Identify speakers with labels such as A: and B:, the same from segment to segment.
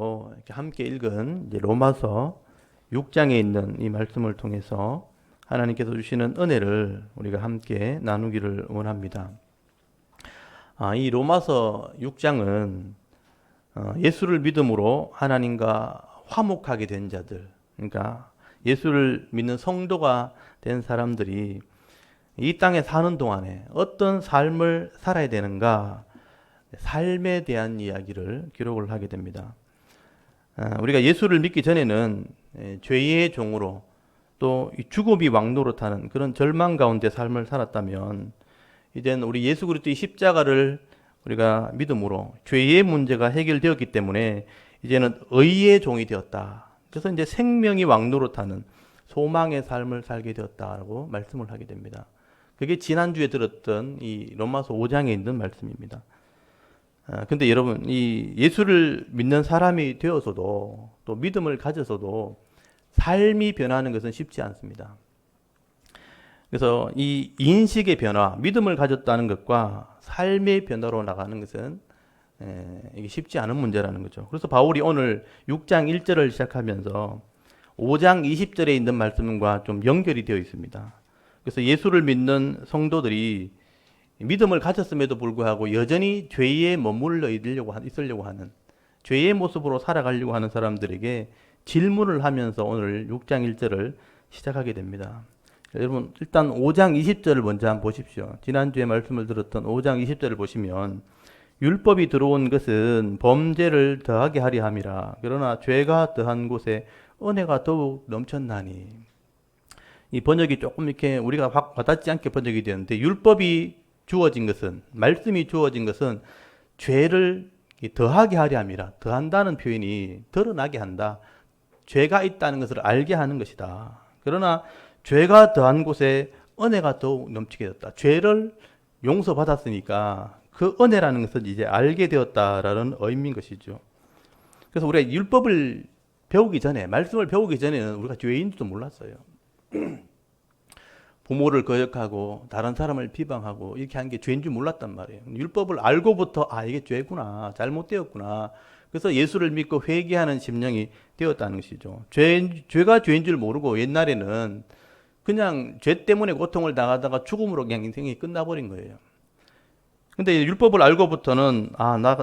A: 오늘도 이렇게 함께 읽은 이제 로마서 6장에 있는 이 말씀을 통해서 하나님께서 주시는 은혜를 우리가 함께 나누기를 원합니다. 이 로마서 6장은 예수를 믿음으로 하나님과 화목하게 된 자들, 그러니까 예수를 믿는 성도가 된 사람들이 이 땅에 사는 동안에 어떤 삶을 살아야 되는가, 삶에 대한 이야기를 기록을 하게 됩니다. 우리가 예수를 믿기 전에는 죄의 종으로 또 죽음이 왕노릇하는 그런 절망 가운데 삶을 살았다면, 이제는 우리 예수 그리스도의 십자가를 우리가 믿음으로 죄의 문제가 해결되었기 때문에 이제는 의의 종이 되었다. 그래서 이제 생명이 왕노릇하는 소망의 삶을 살게 되었다라고 말씀을 하게 됩니다. 그게 지난주에 들었던 이 로마서 5장에 있는 말씀입니다. 근데 여러분, 이 예수를 믿는 사람이 되어서도 또 믿음을 가져서도 삶이 변하는 것은 쉽지 않습니다. 그래서 이 인식의 변화, 믿음을 가졌다는 것과 삶의 변화로 나가는 것은 이게 쉽지 않은 문제라는 거죠. 그래서 바울이 오늘 6장 1절을 시작하면서 5장 20절에 있는 말씀과 좀 연결이 되어 있습니다. 그래서 예수를 믿는 성도들이 믿음을 가졌음에도 불구하고 여전히 죄에 머물러 있으려고 하는, 죄의 모습으로 살아가려고 하는 사람들에게 질문을 하면서 오늘 6장 1절을 시작하게 됩니다. 여러분, 일단 5장 20절을 먼저 한번 보십시오. 지난주에 말씀을 들었던 5장 20절을 보시면, 율법이 들어온 것은 범죄를 더하게 하려 함이라. 그러나 죄가 더한 곳에 은혜가 더욱 넘쳤나니. 이 번역이 조금 이렇게 우리가 확 와닿지 않게 번역이 되는데, 율법이 주어진 것은, 말씀이 주어진 것은 죄를 더하게 하려 함이라. 더한다는 표현이 드러나게 한다. 죄가 있다는 것을 알게 하는 것이다. 그러나 죄가 더한 곳에 은혜가 더욱 넘치게 되었다. 죄를 용서받았으니까 그 은혜라는 것을 이제 알게 되었다라는 의미인 것이죠. 그래서 우리가 율법을 배우기 전에, 말씀을 배우기 전에는 우리가 죄인지도 몰랐어요. 부모를 거역하고 다른 사람을 비방하고 이렇게 하는 게 죄인 줄 몰랐단 말이에요. 율법을 알고부터 이게 죄구나, 잘못되었구나. 그래서 예수를 믿고 회개하는 심령이 되었다는 것이죠. 죄가 죄인 줄 모르고 옛날에는 그냥 죄 때문에 고통을 당하다가 죽음으로 그냥 인생이 끝나버린 거예요. 근데 율법을 알고부터는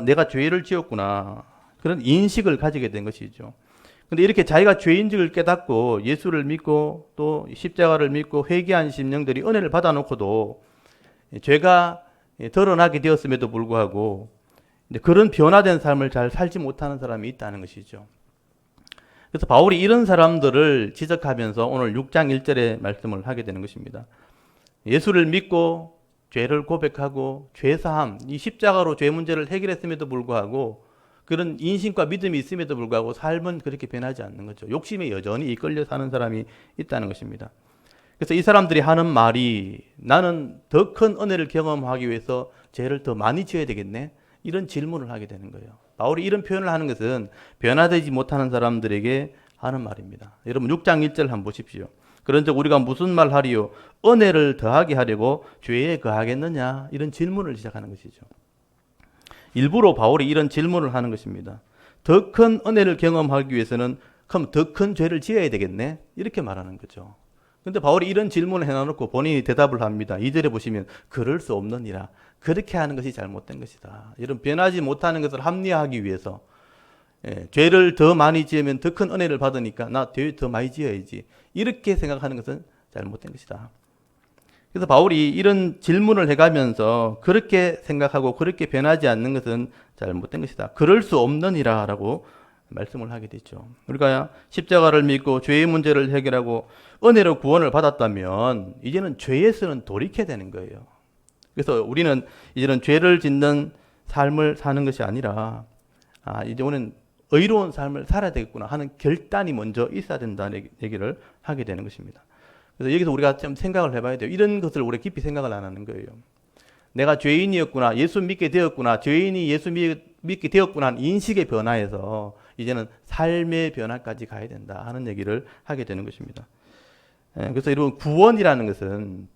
A: 내가 죄를 지었구나, 그런 인식을 가지게 된 것이죠. 근데 이렇게 자기가 죄인직을 깨닫고 예수를 믿고 또 십자가를 믿고 회개한 심령들이 은혜를 받아놓고도 죄가 드러나게 되었음에도 불구하고 그런 변화된 삶을 잘 살지 못하는 사람이 있다는 것이죠. 그래서 바울이 이런 사람들을 지적하면서 오늘 6장 1절의 말씀을 하게 되는 것입니다. 예수를 믿고 죄를 고백하고 죄사함, 이 십자가로 죄 문제를 해결했음에도 불구하고 그런 인식과 믿음이 있음에도 불구하고 삶은 그렇게 변하지 않는 거죠. 욕심에 여전히 이끌려 사는 사람이 있다는 것입니다. 그래서 이 사람들이 하는 말이, 나는 더 큰 은혜를 경험하기 위해서 죄를 더 많이 지어야 되겠네? 이런 질문을 하게 되는 거예요. 바울이 이런 표현을 하는 것은 변화되지 못하는 사람들에게 하는 말입니다. 여러분 6장 1절 한번 보십시오. 그런즉 우리가 무슨 말 하리요? 은혜를 더하게 하려고 죄에 거하겠느냐? 이런 질문을 시작하는 것이죠. 일부러 바울이 이런 질문을 하는 것입니다. 더 큰 은혜를 경험하기 위해서는 그럼 더 큰 죄를 지어야 되겠네? 이렇게 말하는 거죠. 근데 바울이 이런 질문을 해놔놓고 본인이 대답을 합니다. 2절에 보시면 그럴 수 없느니라. 그렇게 하는 것이 잘못된 것이다. 이런 변하지 못하는 것을 합리화하기 위해서 죄를 더 많이 지으면 더 큰 은혜를 받으니까 나 죄 더 많이 지어야지. 이렇게 생각하는 것은 잘못된 것이다. 그래서 바울이 이런 질문을 해가면서 그렇게 생각하고 그렇게 변하지 않는 것은 잘못된 것이다. 그럴 수 없느니라 라고 말씀을 하게 되죠. 우리가 십자가를 믿고 죄의 문제를 해결하고 은혜로 구원을 받았다면 이제는 죄에서는 돌이켜야 되는 거예요. 그래서 우리는 이제는 죄를 짓는 삶을 사는 것이 아니라 이제는 의로운 삶을 살아야 되겠구나 하는 결단이 먼저 있어야 된다는 얘기를 하게 되는 것입니다. 그래서 여기서 우리가 좀 생각을 해봐야 돼요. 이런 것을 우리가 깊이 생각을 안 하는 거예요. 내가 죄인이었구나, 예수 믿게 되었구나, 죄인이 예수 믿게 되었구나 하는 인식의 변화에서 이제는 삶의 변화까지 가야 된다 하는 얘기를 하게 되는 것입니다. 그래서 여러분, 구원이라는 것은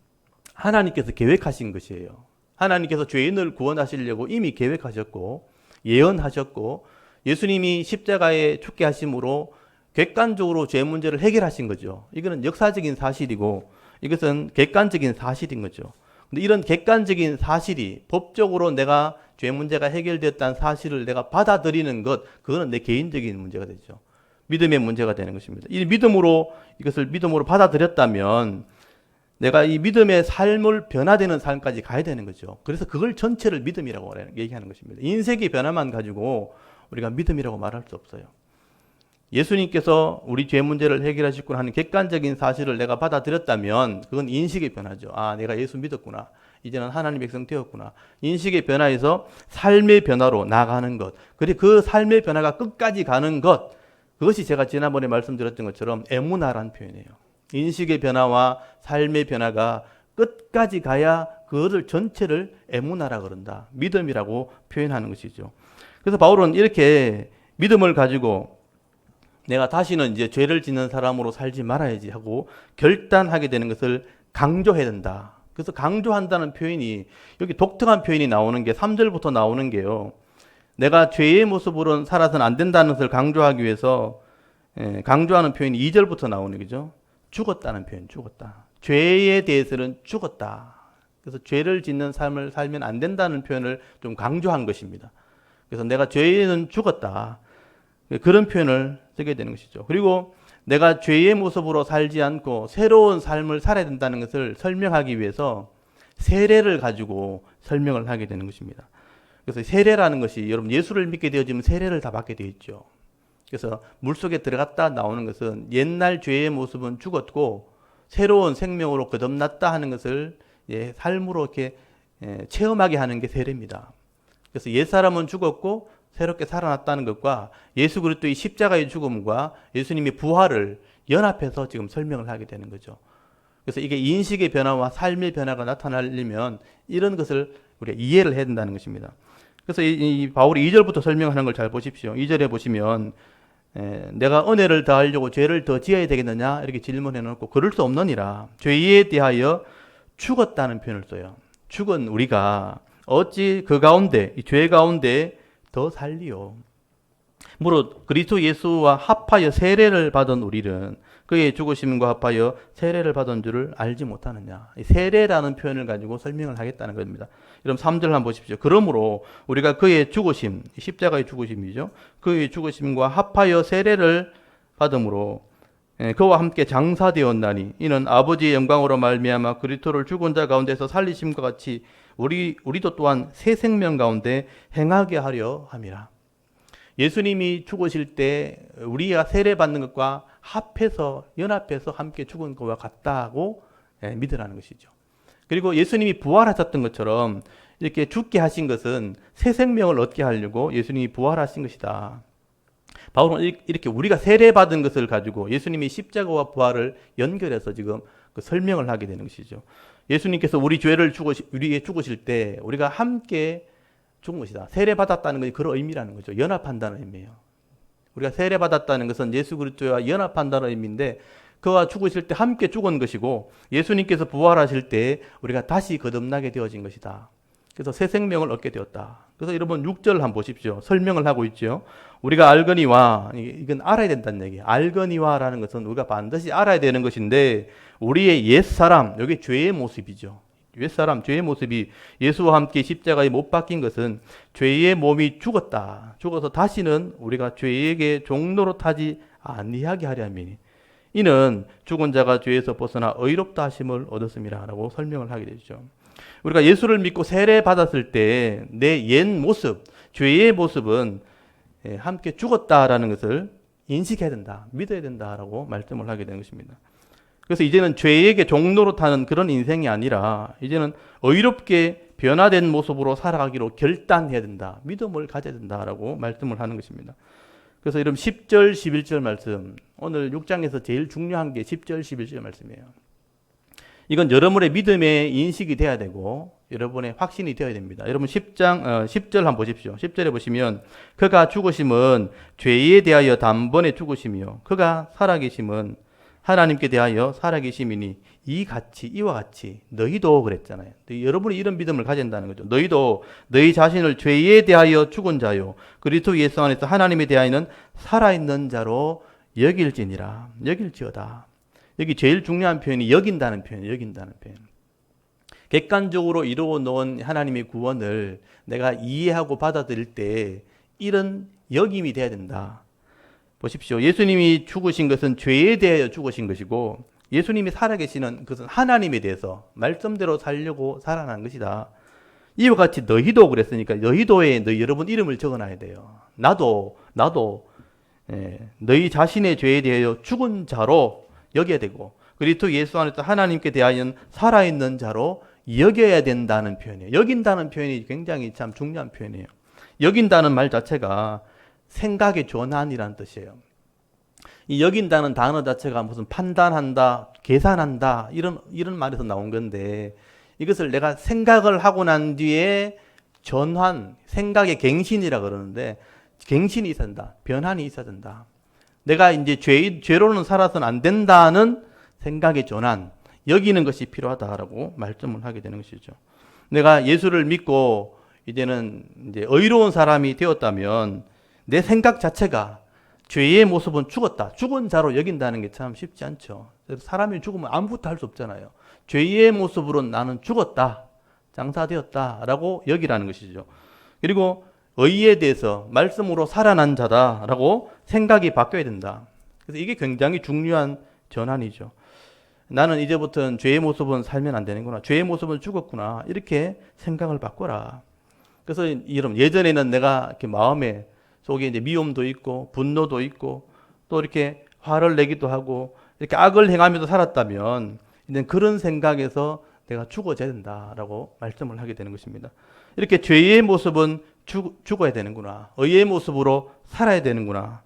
A: 하나님께서 계획하신 것이에요. 하나님께서 죄인을 구원하시려고 이미 계획하셨고 예언하셨고 예수님이 십자가에 죽게 하심으로 객관적으로 죄 문제를 해결하신 거죠. 이거는 역사적인 사실이고 이것은 객관적인 사실인 거죠. 근데 이런 객관적인 사실이 법적으로 내가 죄 문제가 해결되었다는 사실을 내가 받아들이는 것, 그거는 내 개인적인 문제가 되죠. 믿음의 문제가 되는 것입니다. 이 믿음으로, 이것을 믿음으로 받아들였다면 내가 이 믿음의 삶을 변화되는 삶까지 가야 되는 거죠. 그래서 그걸 전체를 믿음이라고 얘기하는 것입니다. 인생의 변화만 가지고 우리가 믿음이라고 말할 수 없어요. 예수님께서 우리 죄 문제를 해결하셨구나 하는 객관적인 사실을 내가 받아들였다면 그건 인식의 변화죠. 아, 내가 예수 믿었구나. 이제는 하나님의 백성 되었구나. 인식의 변화에서 삶의 변화로 나가는 것. 그리고 그 삶의 변화가 끝까지 가는 것. 그것이 제가 지난번에 말씀드렸던 것처럼 에무나라는 표현이에요. 인식의 변화와 삶의 변화가 끝까지 가야 그것을 전체를 에무나라 그런다. 믿음이라고 표현하는 것이죠. 그래서 바울은 이렇게 믿음을 가지고 내가 다시는 이제 죄를 짓는 사람으로 살지 말아야지 하고 결단하게 되는 것을 강조해야 된다. 그래서 강조한다는 표현이 여기 독특한 표현이 나오는 게 3절부터 나오는 게요. 내가 죄의 모습으로는 살아서는 안 된다는 것을 강조하기 위해서 강조하는 표현이 2절부터 나오는 거죠. 죽었다는 표현, 죽었다. 죄에 대해서는 죽었다. 그래서 죄를 짓는 삶을 살면 안 된다는 표현을 좀 강조한 것입니다. 그래서 내가 죄에는 죽었다. 그런 표현을 쓰게 되는 것이죠. 그리고 내가 죄의 모습으로 살지 않고 새로운 삶을 살아야 된다는 것을 설명하기 위해서 세례를 가지고 설명을 하게 되는 것입니다. 그래서 세례라는 것이 여러분 예수를 믿게 되어지면 세례를 다 받게 되어 있죠. 그래서 물속에 들어갔다 나오는 것은 옛날 죄의 모습은 죽었고 새로운 생명으로 거듭났다 하는 것을 삶으로 이렇게 체험하게 하는 게 세례입니다. 그래서 옛사람은 죽었고 새롭게 살아났다는 것과 예수 그리스도의 십자가의 죽음과 예수님의 부활을 연합해서 지금 설명을 하게 되는 거죠. 그래서 이게 인식의 변화와 삶의 변화가 나타나려면 이런 것을 우리가 이해를 해야 된다는 것입니다. 그래서 이 바울이 2절부터 설명하는 걸 잘 보십시오. 2절에 보시면 내가 은혜를 더하려고 죄를 더 지어야 되겠느냐 이렇게 질문해 놓고 그럴 수 없느니라. 죄에 대하여 죽었다는 표현을 써요. 죽은 우리가 어찌 그 가운데 이 죄 가운데 더 살리요. 무릇 그리스도 예수와 합하여 세례를 받은 우리는 그의 죽으심과 합하여 세례를 받은 줄을 알지 못하느냐. 세례라는 표현을 가지고 설명을 하겠다는 겁니다. 여러분 3절 한번 보십시오. 그러므로 우리가 그의 죽으심, 십자가의 죽으심이죠. 그의 죽으심과 합하여 세례를 받음으로 그와 함께 장사되었나니 이는 아버지의 영광으로 말미암아 그리스도를 죽은 자 가운데서 살리심과 같이 우리도 또한 새 생명 가운데 행하게 하려 함이라. 예수님이 죽으실 때 우리가 세례받는 것과 합해서 연합해서 함께 죽은 것과 같다고 믿으라는 것이죠. 그리고 예수님이 부활하셨던 것처럼 이렇게 죽게 하신 것은 새 생명을 얻게 하려고 예수님이 부활하신 것이다. 바울은 이렇게 우리가 세례받은 것을 가지고 예수님이 십자가와 부활을 연결해서 지금 그 설명을 하게 되는 것이죠. 예수님께서 우리 죄를 우리에게 죽으실 때 우리가 함께 죽은 것이다. 세례받았다는 것이 그런 의미라는 거죠. 연합한다는 의미예요. 우리가 세례받았다는 것은 예수 그리스도와 연합한다는 의미인데 그와 죽으실 때 함께 죽은 것이고 예수님께서 부활하실 때 우리가 다시 거듭나게 되어진 것이다. 그래서 새 생명을 얻게 되었다. 그래서 여러분 6절 한번 보십시오. 설명을 하고 있죠. 우리가 알거니와, 이건 알아야 된다는 얘기예요. 알거니와라는 것은 우리가 반드시 알아야 되는 것인데 우리의 옛사람, 여기 죄의 모습이죠. 옛사람, 죄의 모습이 예수와 함께 십자가에 못 박힌 것은 죄의 몸이 죽었다. 죽어서 다시는 우리가 죄에게 종로로 타지 아니하게 하려 함이니 이는 죽은 자가 죄에서 벗어나 의롭다 하심을 얻었음이라 라고 설명을 하게 되죠. 우리가 예수를 믿고 세례 받았을 때 내 옛 모습, 죄의 모습은 함께 죽었다라는 것을 인식해야 된다, 믿어야 된다라고 말씀을 하게 되는 것입니다. 그래서 이제는 죄에게 종로로 타는 그런 인생이 아니라 이제는 의롭게 변화된 모습으로 살아가기로 결단해야 된다, 믿음을 가져야 된다라고 말씀을 하는 것입니다. 그래서 여러분 10절, 11절 말씀, 오늘 6장에서 제일 중요한 게 10절, 11절 말씀이에요. 이건 여러분의 믿음의 인식이 돼야 되고 여러분의 확신이 되어야 됩니다. 여러분 10절 한번 보십시오. 10절에 보시면 그가 죽으심은 죄에 대하여 단번에 죽으심이요 그가 살아계심은 하나님께 대하여 살아계심이니 이와 같이 너희도 그랬잖아요. 여러분이 이런 믿음을 가져야 한다는 거죠. 너희도 너희 자신을 죄에 대하여 죽은 자요 그리스도 예수 안에서 하나님에 대하여는 살아있는 자로 여길지어다. 여기 제일 중요한 표현이 여긴다는 표현이에요. 여긴다는 표현. 객관적으로 이루어 놓은 하나님의 구원을 내가 이해하고 받아들일 때 이런 여김이 돼야 된다. 보십시오. 예수님이 죽으신 것은 죄에 대하여 죽으신 것이고 예수님이 살아계시는 것은 하나님에 대해서 말씀대로 살려고 살아난 것이다. 이와 같이 너희도 그랬으니까 너희도에 여러분 이름을 적어놔야 돼요. 나도 너희 자신의 죄에 대하여 죽은 자로 여겨야 되고 그리스도 예수 안에서 하나님께 대하여는 살아있는 자로 여겨야 된다는 표현이에요. 여긴다는 표현이 굉장히 참 중요한 표현이에요. 여긴다는 말 자체가 생각의 전환이라는 뜻이에요. 이 여긴다는 단어 자체가 무슨 판단한다, 계산한다 이런 말에서 나온 건데 이것을 내가 생각을 하고 난 뒤에 전환, 생각의 갱신이라 그러는데 갱신이 있어야 된다. 변환이 있어야 된다. 내가 이제 죄로는 살아서는 안 된다는 생각의 전환, 여기는 것이 필요하다라고 말씀을 하게 되는 것이죠. 내가 예수를 믿고 이제는 이제 의로운 사람이 되었다면 내 생각 자체가 죄의 모습은 죽은 자로 여긴다는 게 참 쉽지 않죠. 사람이 죽으면 아무것도 할 수 없잖아요. 죄의 모습으로 나는 죽었다, 장사되었다라고 여기라는 것이죠. 그리고 의에 대해서 말씀으로 살아난 자다라고 생각이 바뀌어야 된다. 그래서 이게 굉장히 중요한 전환이죠. 나는 이제부터는 죄의 모습은 살면 안 되는구나. 죄의 모습은 죽었구나. 이렇게 생각을 바꿔라. 그래서 여러분 예전에는 내가 이렇게 마음에 속에 이제 미움도 있고 분노도 있고 또 이렇게 화를 내기도 하고 이렇게 악을 행하면서 살았다면 이제 그런 생각에서 내가 죽어져야 된다라고 말씀을 하게 되는 것입니다. 이렇게 죄의 모습은 죽어야 되는구나. 의의 모습으로 살아야 되는구나.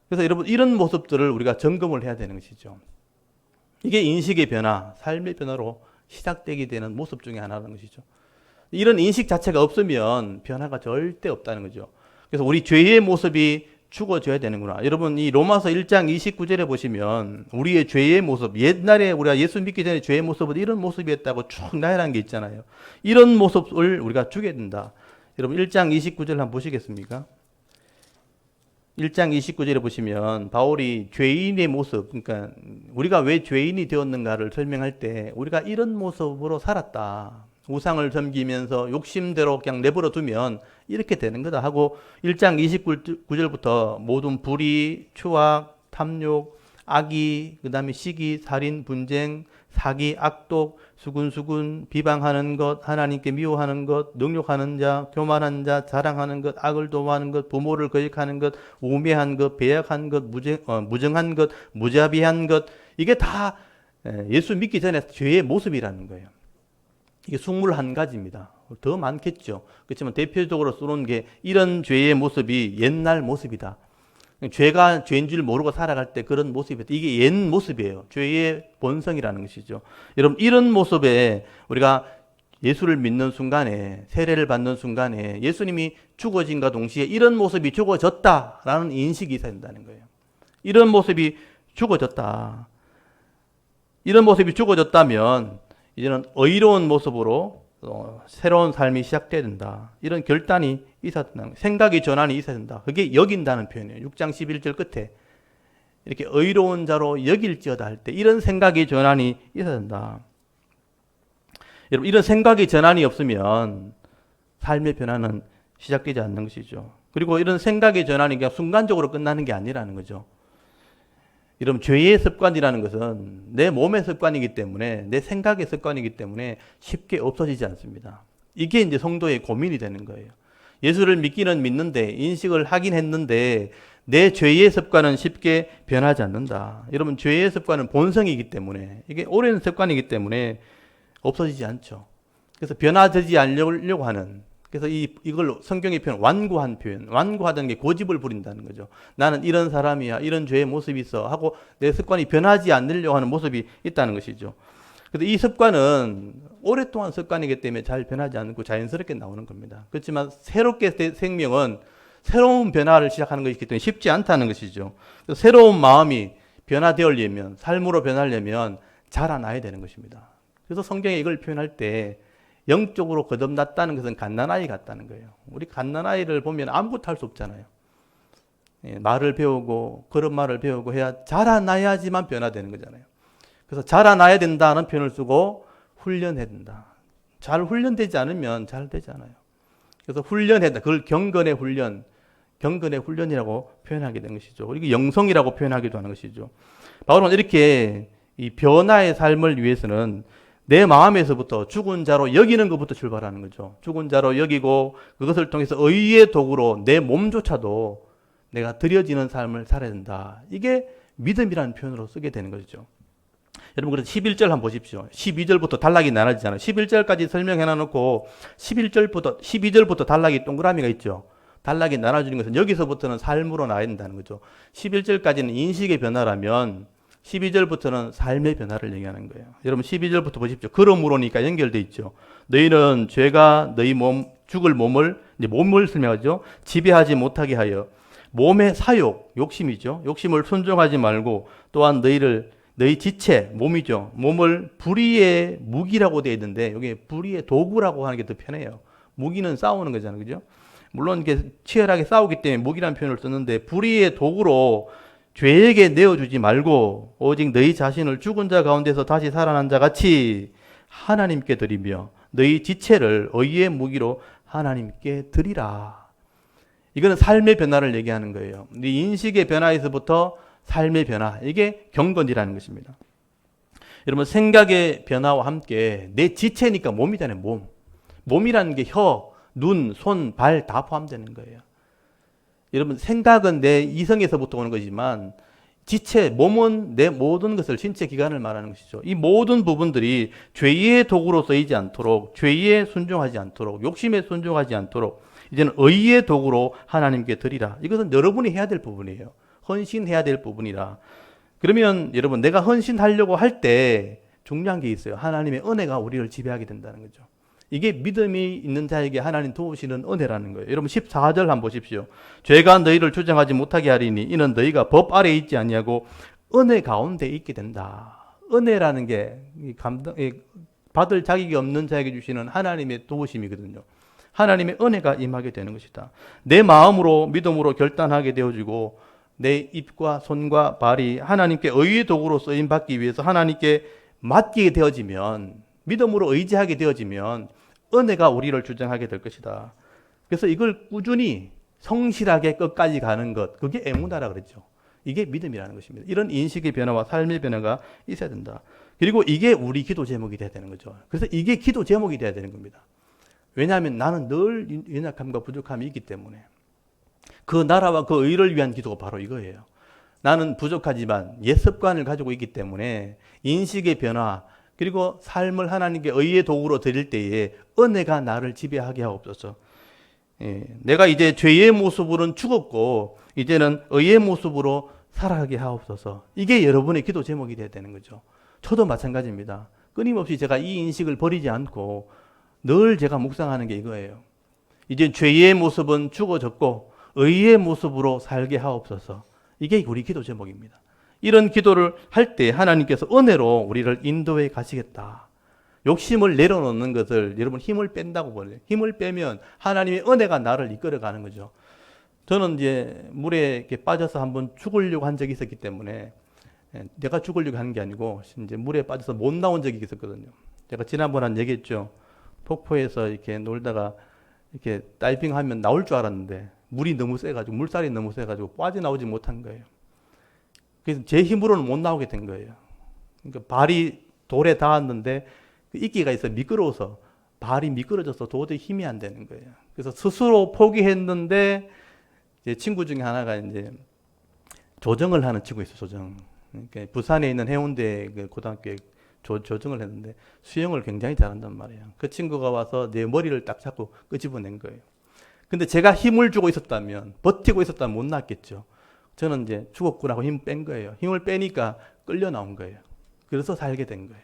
A: 그래서 여러분 이런 모습들을 우리가 점검을 해야 되는 것이죠. 이게 인식의 변화, 삶의 변화로 시작되게 되는 모습 중에 하나라는 것이죠. 이런 인식 자체가 없으면 변화가 절대 없다는 거죠. 그래서 우리 죄의 모습이 죽어져야 되는구나. 여러분 이 로마서 1장 29절에 보시면 우리의 죄의 모습, 옛날에 우리가 예수 믿기 전에 죄의 모습은 이런 모습이었다고 쭉 나열한 게 있잖아요. 이런 모습을 우리가 죽여야 된다. 여러분 1장 29절 한번 보시겠습니까? 1장 29절에 보시면 바울이 죄인의 모습, 그러니까 우리가 왜 죄인이 되었는가를 설명할 때 우리가 이런 모습으로 살았다. 우상을 섬기면서 욕심대로 그냥 내버려 두면 이렇게 되는 거다 하고 1장 29절부터 모든 불의, 추악, 탐욕, 악의, 그 다음에 시기, 살인, 분쟁, 사기, 악독, 수군수군, 비방하는 것, 하나님께 미워하는 것, 능욕하는 자, 교만한 자, 자랑하는 것, 악을 도모하는 것, 부모를 거역하는 것, 우매한 것, 배역한 것, 무정한 것, 무자비한 것, 이게 다 예수 믿기 전에 죄의 모습이라는 거예요. 이게 21가지입니다. 더 많겠죠. 그렇지만 대표적으로 쓰는 게 이런 죄의 모습이 옛날 모습이다. 죄가 죄인 줄 모르고 살아갈 때 그런 모습이다. 이게 옛 모습이에요. 죄의 본성이라는 것이죠. 여러분 이런 모습에 우리가 예수를 믿는 순간에 세례를 받는 순간에 예수님이 죽어진과 동시에 이런 모습이 죽어졌다라는 인식이 있어야 된다는 거예요. 이런 모습이 죽어졌다. 이런 모습이 죽어졌다면 이제는 의로운 모습으로 새로운 삶이 시작돼야 된다. 이런 결단이 있어야 된다. 생각의 전환이 있어야 된다. 그게 여긴다는 표현이에요. 6장 11절 끝에 이렇게 의로운 자로 여길지어다 할 때 이런 생각의 전환이 있어야 된다. 여러분 이런 생각의 전환이 없으면 삶의 변화는 시작되지 않는 것이죠. 그리고 이런 생각의 전환이 그냥 순간적으로 끝나는 게 아니라는 거죠. 여러분 죄의 습관이라는 것은 내 몸의 습관이기 때문에 내 생각의 습관이기 때문에 쉽게 없어지지 않습니다. 이게 이제 성도의 고민이 되는 거예요. 예수를 믿기는 믿는데 인식을 하긴 했는데 내 죄의 습관은 쉽게 변하지 않는다. 여러분 죄의 습관은 본성이기 때문에 이게 오랜 습관이기 때문에 없어지지 않죠. 그래서 변화되지 않으려고 하는 그래서 이걸 성경의 표현, 완고한 표현. 완고하다는 게 고집을 부린다는 거죠. 나는 이런 사람이야. 이런 죄의 모습이 있어. 하고 내 습관이 변하지 않으려고 하는 모습이 있다는 것이죠. 그래서 이 습관은 오랫동안 습관이기 때문에 잘 변하지 않고 자연스럽게 나오는 겁니다. 그렇지만 새롭게 생명은 새로운 변화를 시작하는 것이기 때문에 쉽지 않다는 것이죠. 새로운 마음이 변화되려면, 삶으로 변하려면 자라나야 되는 것입니다. 그래서 성경에 이걸 표현할 때 영적으로 거듭났다는 것은 갓난아이 같다는 거예요. 우리 갓난아이를 보면 아무것도 할 수 없잖아요. 말을 배우고 걸음마를 배우고 해야 자라나야지만 변화되는 거잖아요. 그래서 자라나야 된다는 표현을 쓰고 훈련해야 된다. 잘 훈련되지 않으면 잘 되지 않아요. 그래서 훈련해다. 그걸 경건의 훈련, 경건의 훈련이라고 표현하게 된 것이죠. 그리고 영성이라고 표현하기도 하는 것이죠. 바울은 이렇게 이 변화의 삶을 위해서는 내 마음에서부터 죽은 자로 여기는 것부터 출발하는 거죠. 죽은 자로 여기고 그것을 통해서 의의 도구로 내 몸조차도 내가 드려지는 삶을 살아야 된다. 이게 믿음이라는 표현으로 쓰게 되는 것이죠. 여러분 그래서 11절 한번 보십시오. 12절부터 단락이 나눠지잖아요. 11절까지 설명해 놔놓고 12절부터 단락이 동그라미가 있죠. 단락이 나눠지는 것은 여기서부터는 삶으로 나야 된다는 거죠. 11절까지는 인식의 변화라면 12절부터는 삶의 변화를 얘기하는 거예요. 여러분 12절부터 보십시오. 그러므로니까 연결돼 있죠. 너희는 죄가 너희 죽을 몸을 설명하죠. 지배하지 못하게 하여 몸의 사욕, 욕심이죠. 욕심을 순종하지 말고 또한 너희 지체, 몸이죠. 몸을 불의의 무기라고 되어 있는데 여기 불의의 도구라고 하는 게 더 편해요. 무기는 싸우는 거잖아요. 그죠? 물론 이게 치열하게 싸우기 때문에 무기라는 표현을 썼는데 불의의 도구로 죄에게 내어주지 말고 오직 너희 자신을 죽은 자 가운데서 다시 살아난 자 같이 하나님께 드리며 너희 지체를 의의 무기로 하나님께 드리라. 이거는 삶의 변화를 얘기하는 거예요. 네 인식의 변화에서부터 삶의 변화, 이게 경건이라는 것입니다. 여러분 생각의 변화와 함께 내 지체니까 몸이잖아요. 몸이라는 게 혀, 눈, 손, 발 다 포함되는 거예요. 여러분 생각은 내 이성에서부터 오는 거지만 지체, 몸은 내 모든 것을 신체 기관을 말하는 것이죠. 이 모든 부분들이 죄의 도구로 쓰이지 않도록, 죄에 순종하지 않도록, 욕심에 순종하지 않도록 이제는 의의 도구로 하나님께 드리라. 이것은 여러분이 해야 될 부분이에요. 헌신해야 될 부분이라. 그러면 여러분 내가 헌신하려고 할 때 중요한 게 있어요. 하나님의 은혜가 우리를 지배하게 된다는 거죠. 이게 믿음이 있는 자에게 하나님 도우시는 은혜라는 거예요. 여러분 14절 한번 보십시오. 죄가 너희를 주장하지 못하게 하리니 이는 너희가 법 아래에 있지 아니하고 은혜 가운데 있게 된다. 은혜라는 게 받을 자격이 없는 자에게 주시는 하나님의 도우심이거든요. 하나님의 은혜가 임하게 되는 것이다. 내 마음으로 믿음으로 결단하게 되어지고 내 입과 손과 발이 하나님께 의의 도구로 쓰임 받기 위해서 하나님께 맡기게 되어지면, 믿음으로 의지하게 되어지면 은혜가 우리를 주장하게 될 것이다. 그래서 이걸 꾸준히 성실하게 끝까지 가는 것, 그게 에무나라 그랬죠. 이게 믿음이라는 것입니다. 이런 인식의 변화와 삶의 변화가 있어야 된다. 그리고 이게 우리 기도 제목이 돼야 되는 거죠. 그래서 이게 기도 제목이 돼야 되는 겁니다. 왜냐하면 나는 늘 연약함과 부족함이 있기 때문에 그 나라와 그 의를 위한 기도가 바로 이거예요. 나는 부족하지만 옛 습관을 가지고 있기 때문에 인식의 변화, 그리고 삶을 하나님께 의의 도구로 드릴 때에 은혜가 나를 지배하게 하옵소서. 내가 이제 죄의 모습으로는 죽었고 이제는 의의 모습으로 살아가게 하옵소서. 이게 여러분의 기도 제목이 돼야 되는 거죠. 저도 마찬가지입니다. 끊임없이 제가 이 인식을 버리지 않고 늘 제가 묵상하는 게 이거예요. 이제 죄의 모습은 죽어졌고 의의 모습으로 살게 하옵소서. 이게 우리 기도 제목입니다. 이런 기도를 할 때 하나님께서 은혜로 우리를 인도해 가시겠다. 욕심을 내려놓는 것을 여러분 힘을 뺀다고 보래요. 힘을 빼면 하나님의 은혜가 나를 이끌어가는 거죠. 저는 이제 물에 이렇게 빠져서 한번 죽으려고 한 적이 있었기 때문에, 내가 죽으려고 하는 게 아니고 이제 물에 빠져서 못 나온 적이 있었거든요. 제가 지난번에 한 얘기했죠. 폭포에서 이렇게 놀다가 이렇게 다이빙하면 나올 줄 알았는데 물이 너무 세가지고, 물살이 너무 세가지고 빠져나오지 못한 거예요. 그래서 제 힘으로는 못 나오게 된 거예요. 그러니까 발이 돌에 닿았는데 그 이끼가 있어 미끄러워서 발이 미끄러져서 도저히 힘이 안 되는 거예요. 그래서 스스로 포기했는데 제 친구 중에 하나가 이제 조정을 하는 친구 있어요. 조정. 그러니까 부산에 있는 해운대 그 고등학교에 조정을 했는데 수영을 굉장히 잘한단 말이에요. 그 친구가 와서 내 머리를 딱 잡고 끄집어낸 거예요. 근데 제가 힘을 주고 있었다면, 버티고 있었다면 못 났겠죠. 저는 이제 죽었구나 하고 힘을 뺀 거예요. 힘을 빼니까 끌려 나온 거예요. 그래서 살게 된 거예요.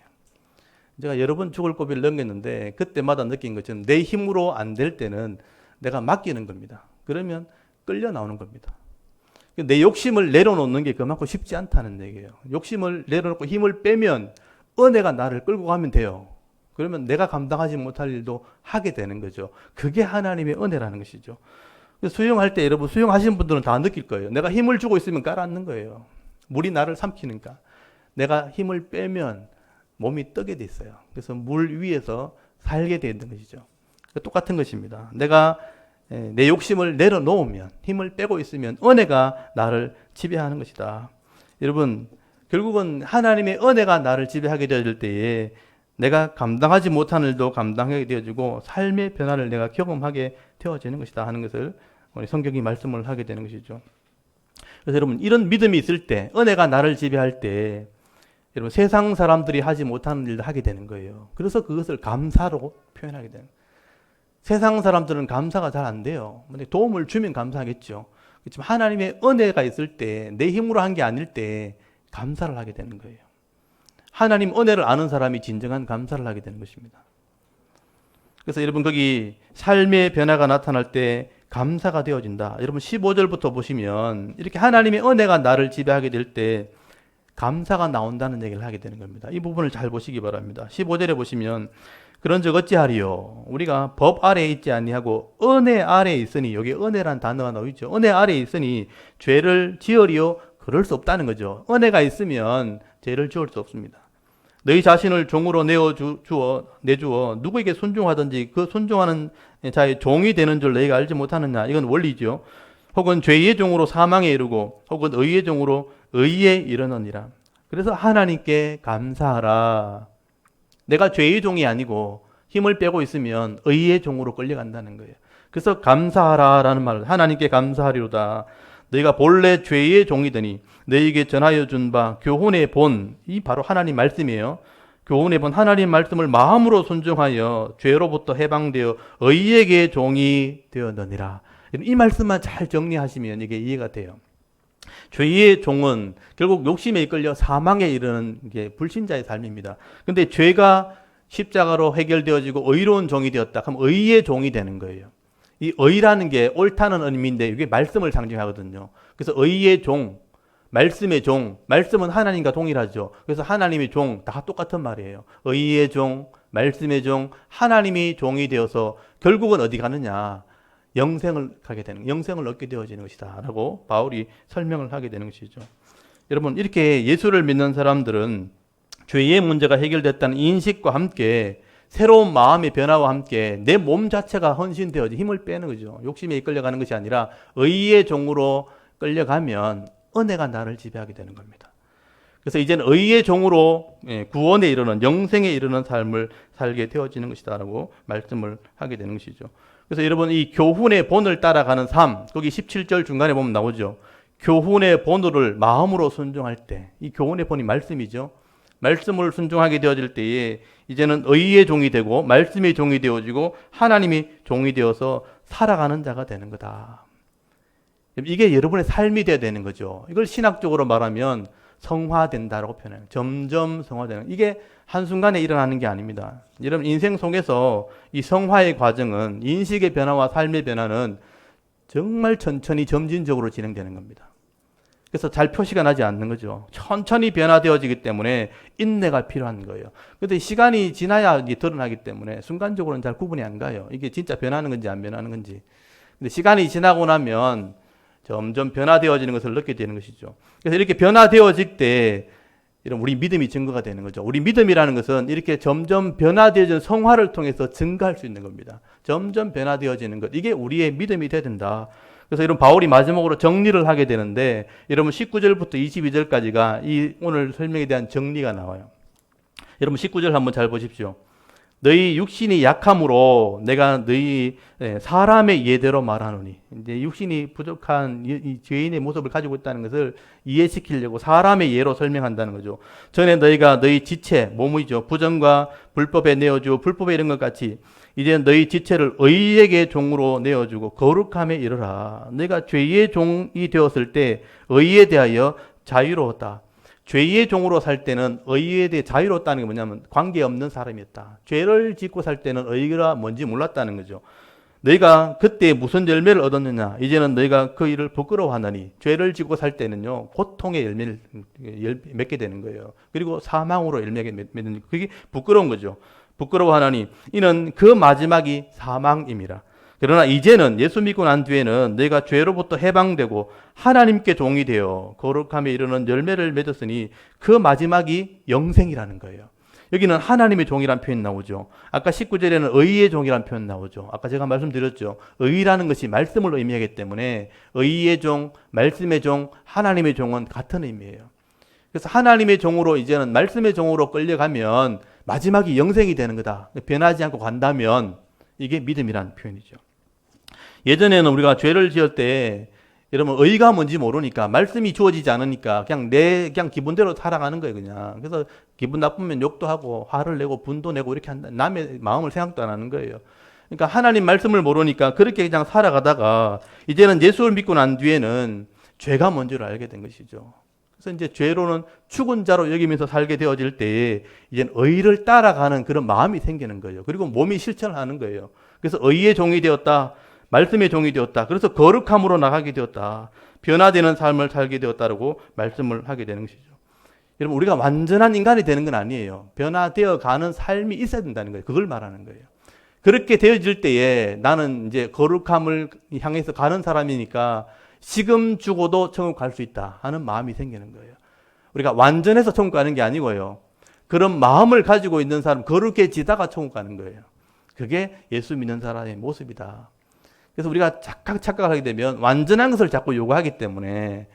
A: 제가 여러 번 죽을 고비를 넘겼는데 그때마다 느낀 것처럼 내 힘으로 안 될 때는 내가 맡기는 겁니다. 그러면 끌려 나오는 겁니다. 내 욕심을 내려놓는 게 그만큼 쉽지 않다는 얘기예요. 욕심을 내려놓고 힘을 빼면 은혜가 나를 끌고 가면 돼요. 그러면 내가 감당하지 못할 일도 하게 되는 거죠. 그게 하나님의 은혜라는 것이죠. 수영할 때 여러분 수영하시는 분들은 다 느낄 거예요. 내가 힘을 주고 있으면 가라앉는 거예요. 물이 나를 삼키니까. 내가 힘을 빼면 몸이 뜨게 돼 있어요. 그래서 물 위에서 살게 되는 것이죠. 똑같은 것입니다. 내가 내 욕심을 내려놓으면, 힘을 빼고 있으면 은혜가 나를 지배하는 것이다. 여러분, 결국은 하나님의 은혜가 나를 지배하게 되어질 때에 내가 감당하지 못한 일도 감당하게 되어지고 삶의 변화를 내가 경험하게 되어지는 것이다 하는 것을 우리 성경이 말씀을 하게 되는 것이죠. 그래서 여러분, 이런 믿음이 있을 때, 은혜가 나를 지배할 때 여러분, 세상 사람들이 하지 못하는 일도 하게 되는 거예요. 그래서 그것을 감사로 표현하게 되는 거예요. 세상 사람들은 감사가 잘 안 돼요. 도움을 주면 감사하겠죠. 그렇지만 하나님의 은혜가 있을 때, 내 힘으로 한 게 아닐 때 감사를 하게 되는 거예요. 하나님 은혜를 아는 사람이 진정한 감사를 하게 되는 것입니다. 그래서 여러분, 거기 삶의 변화가 나타날 때 감사가 되어진다. 여러분 15절부터 보시면 이렇게 하나님의 은혜가 나를 지배하게 될 때 감사가 나온다는 얘기를 하게 되는 겁니다. 이 부분을 잘 보시기 바랍니다. 15절에 보시면 그런즉 어찌하리요? 우리가 법 아래에 있지 아니하고 은혜 아래에 있으니, 여기 은혜란 단어가 나오죠. 은혜 아래에 있으니 죄를 지으리요? 그럴 수 없다는 거죠. 은혜가 있으면 죄를 지을 수 없습니다. 너희 자신을 종으로 내주어 누구에게 순종하든지 그 순종하는 자의 종이 되는 줄 너희가 알지 못하느냐. 이건 원리죠. 혹은 죄의 종으로 사망에 이르고 혹은 의의 종으로 의에 이르느니라. 그래서 하나님께 감사하라. 내가 죄의 종이 아니고 힘을 빼고 있으면 의의 종으로 끌려간다는 거예요. 그래서 감사하라라는 말을, 하나님께 감사하리로다. 너희가 본래 죄의 종이더니 너희에게 전하여 준 바 교훈의 본, 이 바로 하나님 말씀이에요. 교훈의 본 하나님 말씀을 마음으로 순종하여 죄로부터 해방되어 의에게 종이 되었느니라. 이 말씀만 잘 정리하시면 이게 이해가 돼요. 죄의 종은 결국 욕심에 이끌려 사망에 이르는 게 불신자의 삶입니다. 근데 죄가 십자가로 해결되어지고 의로운 종이 되었다. 그럼 의의 종이 되는 거예요. 이 의라는 게 옳다는 의미인데 이게 말씀을 상징하거든요. 그래서 의의 종, 말씀의 종, 말씀은 하나님과 동일하죠. 그래서 하나님의 종, 다 똑같은 말이에요. 의의 종, 말씀의 종, 하나님이 종이 되어서 결국은 어디 가느냐? 영생을 가게 되는, 영생을 얻게 되어지는 것이다 라고 바울이 설명을 하게 되는 것이죠. 여러분, 이렇게 예수를 믿는 사람들은 죄의 문제가 해결됐다는 인식과 함께 새로운 마음의 변화와 함께 내 몸 자체가 헌신되어지 힘을 빼는 거죠. 욕심에 이끌려가는 것이 아니라 의의 종으로 끌려가면 은혜가 나를 지배하게 되는 겁니다. 그래서 이제는 의의 종으로 구원에 이르는, 영생에 이르는 삶을 살게 되어지는 것이다 라고 말씀을 하게 되는 것이죠. 그래서 여러분, 이 교훈의 본을 따라가는 삶, 거기 17절 중간에 보면 나오죠. 교훈의 본을 마음으로 순종할 때, 이 교훈의 본이 말씀이죠. 말씀을 순종하게 되어질 때에 이제는 의의 종이 되고 말씀의 종이 되어지고 하나님이 종이 되어서 살아가는 자가 되는 거다. 이게 여러분의 삶이 되어야 되는 거죠. 이걸 신학적으로 말하면 성화된다라고 표현해요. 점점 성화되는. 이게 한순간에 일어나는 게 아닙니다. 여러분, 인생 속에서 이 성화의 과정은, 인식의 변화와 삶의 변화는 정말 천천히 점진적으로 진행되는 겁니다. 그래서 잘 표시가 나지 않는 거죠. 천천히 변화되어지기 때문에 인내가 필요한 거예요. 그런데 시간이 지나야 이게 드러나기 때문에 순간적으로는 잘 구분이 안 가요. 이게 진짜 변하는 건지 안 변하는 건지. 근데 시간이 지나고 나면 점점 변화되어지는 것을 느끼게 되는 것이죠. 그래서 이렇게 변화되어질 때 이런 우리 믿음이 증거가 되는 거죠. 우리 믿음이라는 것은 이렇게 점점 변화되어지는 성화를 통해서 증가할 수 있는 겁니다. 점점 변화되어지는 것. 이게 우리의 믿음이 돼야 된다. 그래서 이런 바울이 마지막으로 정리를 하게 되는데, 여러분 19절부터 22절까지가 이 오늘 설명에 대한 정리가 나와요. 여러분 19절 한번 잘 보십시오. 너희 육신이 약함으로 내가 너희 사람의 예대로 말하노니, 이제 육신이 부족한 이 죄인의 모습을 가지고 있다는 것을 이해시키려고 사람의 예로 설명한다는 거죠. 전에 너희가 너희 지체, 몸이죠, 부정과 불법에 내어주고 불법에 이런 것 같이 이제 너희 지체를 의에게 종으로 내어주고 거룩함에 이르라. 너희가 죄의 종이 되었을 때 의에 대하여 자유로웠다. 죄의 종으로 살 때는 의에 대해 자유로웠다는 게 뭐냐면 관계없는 사람이었다. 죄를 짓고 살 때는 의가 뭔지 몰랐다는 거죠. 너희가 그때 무슨 열매를 얻었느냐? 이제는 너희가 그 일을 부끄러워하느니 죄를 지고 살 때는요 고통의 열매를 맺게 되는 거예요. 그리고 사망으로 열매를 맺는 그게 부끄러운 거죠. 부끄러워하나니 이는 그 마지막이 사망임이라. 그러나 이제는 예수 믿고 난 뒤에는 너희가 죄로부터 해방되고 하나님께 종이 되어 거룩함에 이르는 열매를 맺었으니 그 마지막이 영생이라는 거예요. 여기는 하나님의 종이라는 표현 나오죠. 아까 19절에는 의의 종이라는 표현 나오죠. 아까 제가 말씀드렸죠. 의라는 것이 말씀을 의미하기 때문에 의의 종, 말씀의 종, 하나님의 종은 같은 의미예요. 그래서 하나님의 종으로 이제는 말씀의 종으로 끌려가면 마지막이 영생이 되는 거다. 변하지 않고 간다면 이게 믿음이라는 표현이죠. 예전에는 우리가 죄를 지을 때 여러분 의가 뭔지 모르니까 말씀이 주어지지 않으니까 그냥 기분대로 살아가는 거예요, 그냥. 그래서 기분 나쁘면 욕도 하고 화를 내고 분도 내고 이렇게 한다. 남의 마음을 생각도 안 하는 거예요. 그러니까 하나님 말씀을 모르니까 그렇게 그냥 살아가다가 이제는 예수를 믿고 난 뒤에는 죄가 뭔지를 알게 된 것이죠. 그래서 이제 죄로는 죽은 자로 여기면서 살게 되어질 때에 이제 의를 따라가는 그런 마음이 생기는 거예요. 그리고 몸이 실천을 하는 거예요. 그래서 의의 종이 되었다. 말씀의 종이 되었다. 그래서 거룩함으로 나가게 되었다. 변화되는 삶을 살게 되었다라고 말씀을 하게 되는 것이죠. 여러분 우리가 완전한 인간이 되는 건 아니에요. 변화되어 가는 삶이 있어야 된다는 거예요. 그걸 말하는 거예요. 그렇게 되어질 때에 나는 이제 거룩함을 향해서 가는 사람이니까 지금 죽어도 천국 갈 수 있다 하는 마음이 생기는 거예요. 우리가 완전해서 천국 가는 게 아니고요. 그런 마음을 가지고 있는 사람, 거룩해지다가 천국 가는 거예요. 그게 예수 믿는 사람의 모습이다. 그래서 우리가 착각하게 되면 완전한 것을 자꾸 요구하기 때문에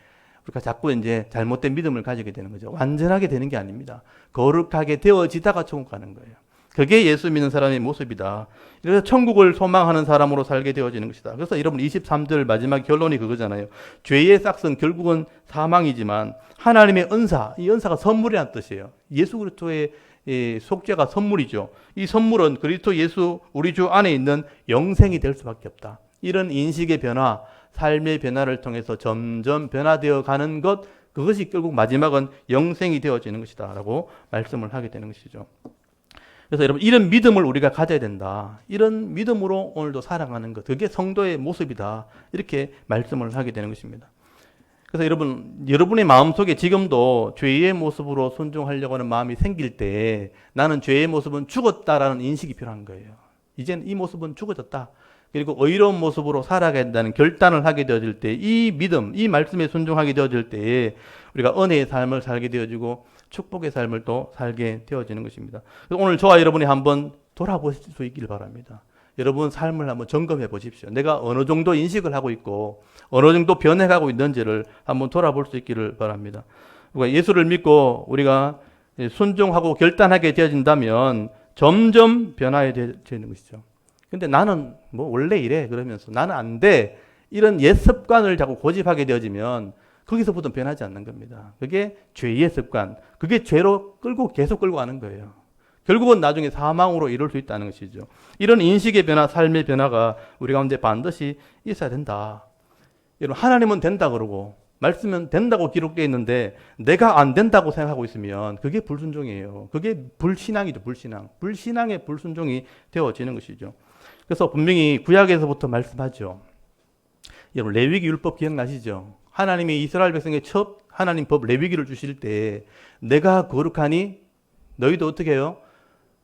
A: 우리가 자꾸 이제 잘못된 믿음을 가지게 되는 거죠. 완전하게 되는 게 아닙니다. 거룩하게 되어지다가 천국 가는 거예요. 그게 예수 믿는 사람의 모습이다. 그래서 천국을 소망하는 사람으로 살게 되어지는 것이다. 그래서 여러분 23절 마지막 결론이 그거잖아요. 죄의 싹은 결국은 사망이지만 하나님의 은사, 이 은사가 선물이라는 뜻이에요. 예수 그리스도의 속죄가 선물이죠. 이 선물은 그리스도 예수 우리 주 안에 있는 영생이 될 수밖에 없다. 이런 인식의 변화, 삶의 변화를 통해서 점점 변화되어 가는 것, 그것이 결국 마지막은 영생이 되어지는 것이다 라고 말씀을 하게 되는 것이죠. 그래서 여러분 이런 믿음을 우리가 가져야 된다. 이런 믿음으로 오늘도 살아가는 것, 그게 성도의 모습이다. 이렇게 말씀을 하게 되는 것입니다. 그래서 여러분의 마음속에 지금도 죄의 모습으로 순종하려고 하는 마음이 생길 때 나는 죄의 모습은 죽었다라는 인식이 필요한 거예요. 이제는 이 모습은 죽어졌다. 그리고 의로운 모습으로 살아가야 된다는 결단을 하게 되어질 때 이 믿음, 이 말씀에 순종하게 되어질 때에 우리가 은혜의 삶을 살게 되어지고 축복의 삶을 또 살게 되어지는 것입니다. 그래서 오늘 저와 여러분이 한번 돌아보실 수 있길 바랍니다. 여러분 삶을 한번 점검해 보십시오. 내가 어느 정도 인식을 하고 있고 어느 정도 변해가고 있는지를 한번 돌아볼 수 있기를 바랍니다. 그러니까 예수를 믿고 우리가 순종하고 결단하게 되어진다면 점점 변화되는 것이죠. 근데 나는 뭐 원래 이래 그러면서 나는 안 돼. 이런 옛 습관을 자꾸 고집하게 되어지면 거기서부터 변하지 않는 겁니다. 그게 죄의 습관. 그게 죄로 계속 끌고 가는 거예요. 결국은 나중에 사망으로 이룰 수 있다는 것이죠. 이런 인식의 변화, 삶의 변화가 우리 가운데 반드시 있어야 된다. 여러분, 하나님은 된다 그러고 말씀은 된다고 기록되어 있는데 내가 안 된다고 생각하고 있으면 그게 불순종이에요. 그게 불신앙이죠, 불신앙. 불신앙의 불순종이 되어지는 것이죠. 그래서 분명히 구약에서부터 말씀하죠. 여러분, 레위기 율법 기억나시죠? 하나님이 이스라엘 백성의 첫 하나님 법 레위기를 주실 때 내가 거룩하니 너희도 어떻게 해요?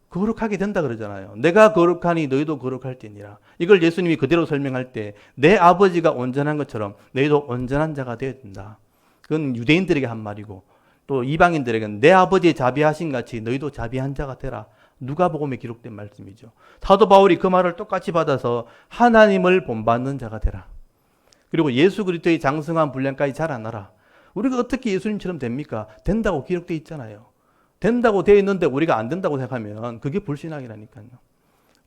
A: 거룩하게 된다 그러잖아요. 내가 거룩하니 너희도 거룩할지니라. 이걸 예수님이 그대로 설명할 때 내 아버지가 온전한 것처럼 너희도 온전한 자가 되어야 된다. 그건 유대인들에게 한 말이고 또 이방인들에게는 내 아버지의 자비하신 같이 너희도 자비한 자가 되라. 누가복음에 기록된 말씀이죠. 사도 바울이 그 말을 똑같이 받아서 하나님을 본받는 자가 되라. 그리고 예수 그리스도의 장성한 분량까지 자라나라. 우리가 어떻게 예수님처럼 됩니까? 된다고 기록되어 있잖아요. 된다고 되어 있는데 우리가 안 된다고 생각하면 그게 불신앙이라니까요.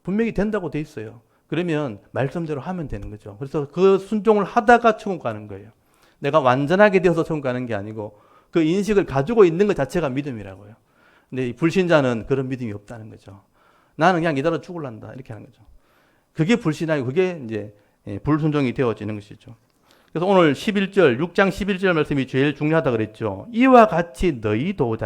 A: 분명히 된다고 되어 있어요. 그러면 말씀대로 하면 되는 거죠. 그래서 그 순종을 하다가 천국 가는 거예요. 내가 완전하게 되어서 천국 가는 게 아니고 그 인식을 가지고 있는 것 자체가 믿음이라고요. 근데 이 불신자는 그런 믿음이 없다는 거죠. 나는 그냥 이대로 죽을란다 이렇게 하는 거죠. 그게 불신앙이고 그게 이제 불순종이 되어지는 것이죠. 그래서 오늘 11절, 6장 11절 말씀이 제일 중요하다 그랬죠. 이와 같이 너희도,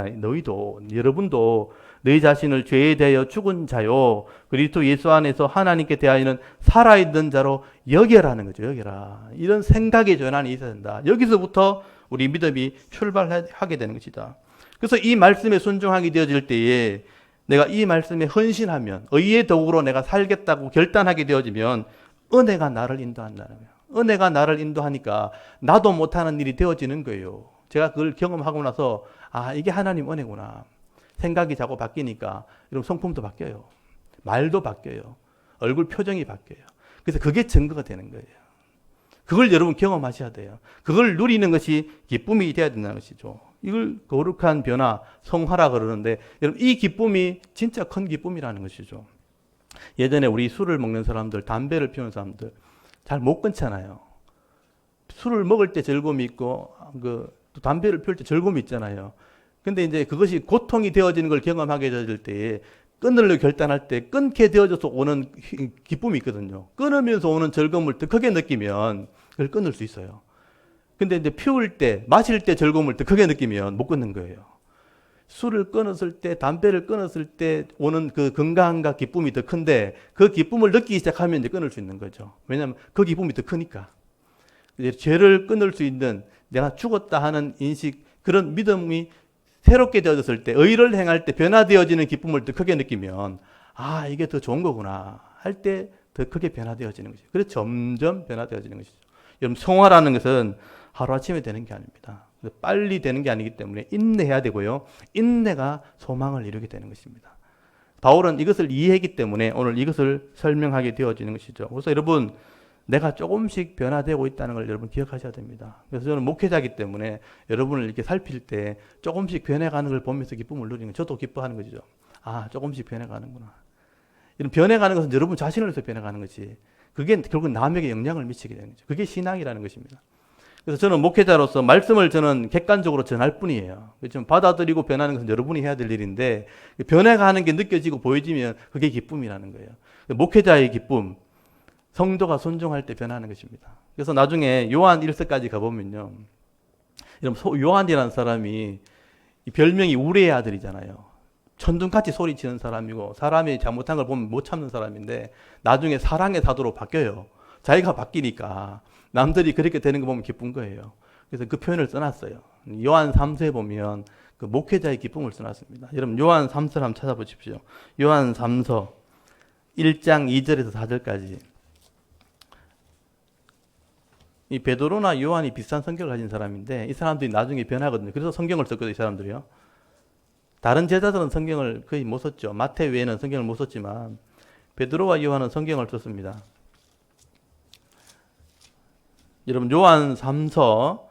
A: 여러분도 너희 자신을 죄에 대하여 죽은 자요 그리스도 예수 안에서 하나님께 대하여는 살아있는 자로 여겨라는 거죠. 여겨라. 이런 생각의 전환이 있어야 된다. 여기서부터 우리 믿음이 출발하게 되는 것이다. 그래서 이 말씀에 순종하게 되어질 때에 내가 이 말씀에 헌신하면 의의 도구로 내가 살겠다고 결단하게 되어지면 은혜가 나를 인도한다는 거예요. 은혜가 나를 인도하니까 나도 못하는 일이 되어지는 거예요. 제가 그걸 경험하고 나서 이게 하나님 은혜구나. 생각이 자꾸 바뀌니까 여러분 성품도 바뀌어요. 말도 바뀌어요. 얼굴 표정이 바뀌어요. 그래서 그게 증거가 되는 거예요. 그걸 여러분 경험하셔야 돼요. 그걸 누리는 것이 기쁨이 되어야 된다는 것이죠. 이걸 거룩한 변화, 성화라 그러는데 여러분 이 기쁨이 진짜 큰 기쁨이라는 것이죠. 예전에 우리 술을 먹는 사람들, 담배를 피우는 사람들 잘 못 끊잖아요. 술을 먹을 때 즐거움이 있고 또 담배를 피울 때 즐거움이 있잖아요. 근데 이제 그것이 고통이 되어지는 걸 경험하게 되어질 때에 끊으려 결단할 때 끊게 되어져서 오는 기쁨이 있거든요. 끊으면서 오는 즐거움을 더 크게 느끼면 그걸 끊을 수 있어요. 근데 이제 피울 때, 마실 때 즐거움을 더 크게 느끼면 못 끊는 거예요. 술을 끊었을 때, 담배를 끊었을 때 오는 그 건강과 기쁨이 더 큰데 그 기쁨을 느끼기 시작하면 이제 끊을 수 있는 거죠. 왜냐하면 그 기쁨이 더 크니까. 이제 죄를 끊을 수 있는 내가 죽었다 하는 인식, 그런 믿음이 새롭게 되어졌을 때, 의를 행할 때 변화되어지는 기쁨을 더 크게 느끼면 이게 더 좋은 거구나 할 때 더 크게 변화되어지는 것이죠. 그래서 점점 변화되어지는 것이죠. 여러분 성화라는 것은 하루아침에 되는 게 아닙니다. 빨리 되는 게 아니기 때문에 인내해야 되고요. 인내가 소망을 이루게 되는 것입니다. 바울은 이것을 이해했기 때문에 오늘 이것을 설명하게 되어지는 것이죠. 그래서 여러분 내가 조금씩 변화되고 있다는 걸 여러분 기억하셔야 됩니다. 그래서 저는 목회자이기 때문에 여러분을 이렇게 살필 때 조금씩 변해가는 걸 보면서 기쁨을 누리는 거, 저도 기뻐하는 것이죠. 조금씩 변해가는구나. 이런 변해가는 것은 여러분 자신으로서 변해가는 것이, 그게 결국 남에게 영향을 미치게 되는 거죠. 그게 신앙이라는 것입니다. 그래서 저는 목회자로서 말씀을 저는 객관적으로 전할 뿐이에요. 좀 받아들이고 변하는 것은 여러분이 해야 될 일인데 변해가는 게 느껴지고 보여지면 그게 기쁨이라는 거예요. 목회자의 기쁨, 성도가 순종할 때 변하는 것입니다. 그래서 나중에 요한 1서까지 가보면요. 여러분 요한이라는 사람이 별명이 우레의 아들이잖아요. 천둥같이 소리치는 사람이고 사람이 잘못한 걸 보면 못 참는 사람인데 나중에 사랑의 사도로 바뀌어요. 자기가 바뀌니까 남들이 그렇게 되는 거 보면 기쁜 거예요. 그래서 그 표현을 써놨어요. 요한 3서에 보면 그 목회자의 기쁨을 써놨습니다. 여러분 요한 3서를 한번 찾아보십시오. 요한 3서 1장 2절에서 4절까지. 이 베드로나 요한이 비슷한 성격을 가진 사람인데 이 사람들이 나중에 변하거든요. 그래서 성경을 썼거든요. 이 사람들이요. 다른 제자들은 성경을 거의 못 썼죠. 마태 외에는 성경을 못 썼지만 베드로와 요한은 성경을 썼습니다. 여러분 요한 3서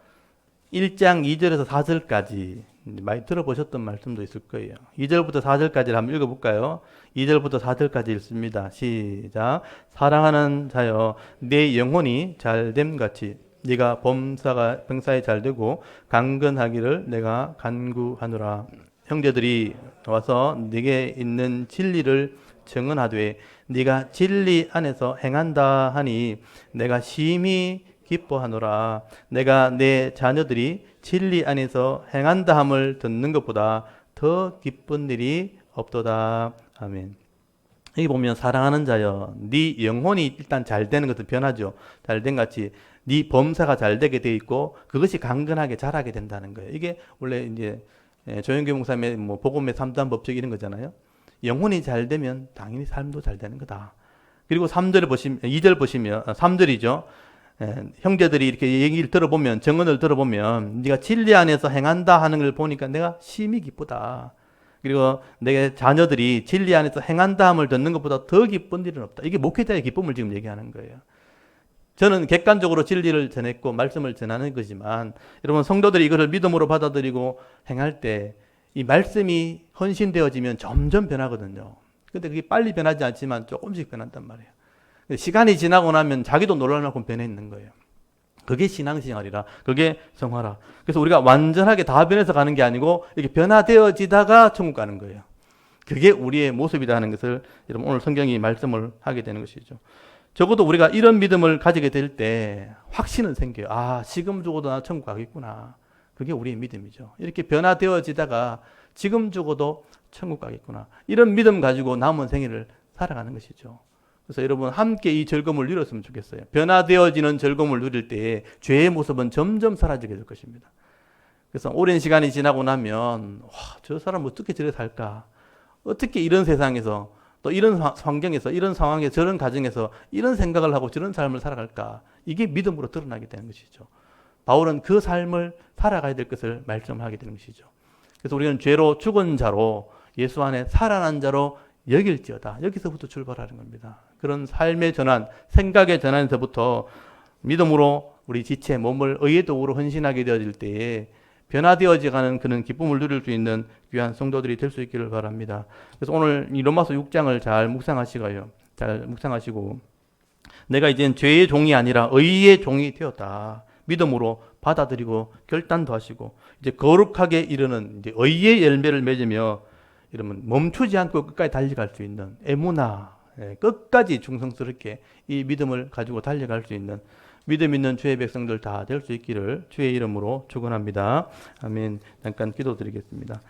A: 1장 2절에서 4절까지 많이 들어보셨던 말씀도 있을 거예요. 2절부터 4절까지를 한번 읽어볼까요? 2절부터 4절까지 읽습니다. 시작. 사랑하는 자여 내 영혼이 잘됨 같이 네가 병사에 잘되고 강건하기를 내가 간구하노라. 형제들이 와서 네게 있는 진리를 증언하되 네가 진리 안에서 행한다 하니 내가 심히 기뻐하노라. 내가 내 자녀들이 진리 안에서 행한다 함을 듣는 것보다 더 기쁜 일이 없도다. 아멘. 여기 보면 사랑하는 자여 네 영혼이 일단 잘 되는 것은 변하죠. 잘된 같이 네 범사가 잘 되게 돼 있고 그것이 강건하게 자라게 된다는 거예요. 이게 원래 이제 조영규 목사님의 복음의 3단 법칙 이런 거잖아요. 영혼이 잘 되면 당연히 삶도 잘 되는 거다. 그리고 3절 보시면 2절 보시면 3절이죠. 형제들이 이렇게 얘기를 들어보면 증언을 들어보면 네가 진리 안에서 행한다 하는 걸 보니까 내가 심히 기쁘다. 그리고 내 자녀들이 진리 안에서 행한다 함을 듣는 것보다 더 기쁜 일은 없다. 이게 목회자의 기쁨을 지금 얘기하는 거예요. 저는 객관적으로 진리를 전했고 말씀을 전하는 거지만 여러분 성도들이 이것을 믿음으로 받아들이고 행할 때 이 말씀이 헌신되어지면 점점 변하거든요. 근데 그게 빨리 변하지 않지만 조금씩 변한단 말이에요. 시간이 지나고 나면 자기도 놀랄 만큼 변해 있는 거예요. 그게 신앙생활이라, 그게 성화라. 그래서 우리가 완전하게 다 변해서 가는 게 아니고 이렇게 변화되어지다가 천국 가는 거예요. 그게 우리의 모습이다 하는 것을 여러분 오늘 성경이 말씀을 하게 되는 것이죠. 적어도 우리가 이런 믿음을 가지게 될 때 확신은 생겨요. 지금 죽어도 나 천국 가겠구나. 그게 우리의 믿음이죠. 이렇게 변화되어지다가 지금 죽어도 천국 가겠구나. 이런 믿음 가지고 남은 생애를 살아가는 것이죠. 그래서 여러분 함께 이 즐거움을 누렸으면 좋겠어요. 변화되어지는 즐거움을 누릴 때에 죄의 모습은 점점 사라지게 될 것입니다. 그래서 오랜 시간이 지나고 나면 저 사람 어떻게 저래 살까? 어떻게 이런 세상에서 또 이런 환경에서 이런 상황에서 저런 가정에서 이런 생각을 하고 저런 삶을 살아갈까? 이게 믿음으로 드러나게 되는 것이죠. 바울은 그 삶을 살아가야 될 것을 말씀하게 되는 것이죠. 그래서 우리는 죄로 죽은 자로 예수 안에 살아난 자로 여길지어다. 여기서부터 출발하는 겁니다. 그런 삶의 전환, 생각의 전환에서부터 믿음으로 우리 지체, 몸을 의의 도구로 헌신하게 되어질 때에 변화되어지가는 그런 기쁨을 누릴 수 있는 귀한 성도들이 될 수 있기를 바랍니다. 그래서 오늘 이 로마서 6장을 잘 묵상하시고 내가 이젠 죄의 종이 아니라 의의 종이 되었다. 믿음으로 받아들이고 결단도 하시고 이제 거룩하게 이르는 이제 의의 열매를 맺으며 이러면 멈추지 않고 끝까지 달려갈 수 있는 에무나, 끝까지 충성스럽게 이 믿음을 가지고 달려갈 수 있는 믿음 있는 주의 백성들 다 될 수 있기를 주의 이름으로 축원합니다. 아멘. 잠깐 기도드리겠습니다.